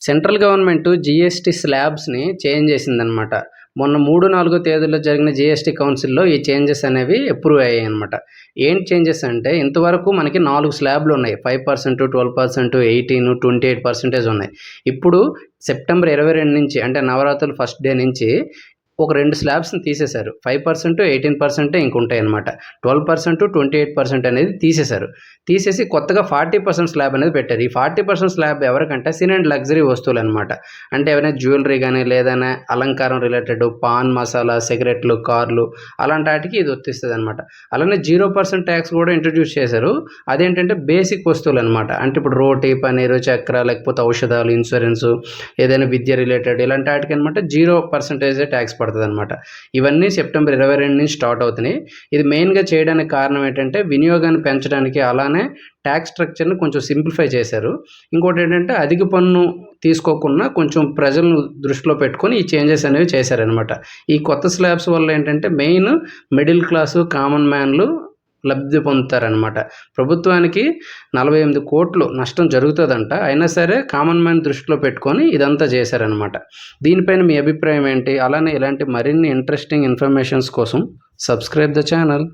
Central government GST స్లాబ్స్ని change చేసిందనమాట. మొన్న 3-4 తేదీల్లో జరిగిన జీఎస్టీ కౌన్సిల్లో ఈ చేంజెస్ అనేవి అప్రూవ్ అయ్యాయి అనమాట. ఏంటి చేంజెస్ అంటే ఇంతవరకు మనకి 4 స్లాబ్లు ఉన్నాయి. 5%, 12%, 18, 28% ఉన్నాయి. ఇప్పుడు సెప్టెంబర్ 22 నుంచి అంటే నవరాత్రులు ఫస్ట్ డే నుంచి ఒక 2 స్లాబ్స్ని తీసేశారు. 5%, 18% ఇంకుంటాయి అనమాట. 12%, 28% అనేది తీసేశారు. తీసేసి కొత్తగా 40% స్లాబ్ అనేది పెట్టారు. ఈ 40% స్లాబ్ ఎవరికంటే సిన్ అండ్ లగ్జరీ వస్తువులు అనమాట. అంటే ఏమైనా జ్యువెలరీ కానీ లేదైనా అలంకారం రిలేటెడ్ పాన్ మసాలా, సిగరెట్లు, కార్లు అలాంటి వాటికి ఇది వర్తిస్తుంది అనమాట. అలానే 0% ట్యాక్స్ కూడా ఇంట్రడ్యూస్ చేశారు. అదేంటంటే బేసిక్ వస్తువులు అనమాట. అంటే ఇప్పుడు రోటీ, పన్నీరు, చక్కెర లేకపోతే ఔషధాలు, ఇన్సూరెన్సు, ఏదైనా విద్య రిలేటెడ్ ఇలాంటి వాటికి అనమాట 0% ట్యాక్స్ పడుతుంది అనమాట. ఇవన్నీ సెప్టెంబర్ 22 నుంచి స్టార్ట్ అవుతున్నాయి. ఇది మెయిన్గా చేయడానికి కారణం ఏంటంటే వినియోగాన్ని పెంచడానికి, అలానే ట్యాక్స్ స్ట్రక్చర్ని కొంచెం సింప్లిఫై చేశారు. ఇంకోటి ఏంటంటే అధిక పన్ను తీసుకోకుండా కొంచెం ప్రజలను దృష్టిలో పెట్టుకొని ఈ చేంజెస్ అనేవి చేశారనమాట. ఈ కొత్త స్లాబ్స్ వల్ల ఏంటంటే మెయిన్ మిడిల్ క్లాసు, కామన్ మ్యాన్లు లబ్ధి పొందుతారనమాట. ప్రభుత్వానికి 48 కోట్లు నష్టం జరుగుతుందంట. అయినా సరే కామన్ మ్యాన్ దృష్టిలో పెట్టుకొని ఇదంతా చేశారనమాట. దీనిపైన మీ అభిప్రాయం ఏంటి? అలానే ఇలాంటి మరిన్ని ఇంట్రెస్టింగ్ ఇన్ఫర్మేషన్స్ కోసం సబ్స్క్రైబ్ ద ఛానల్.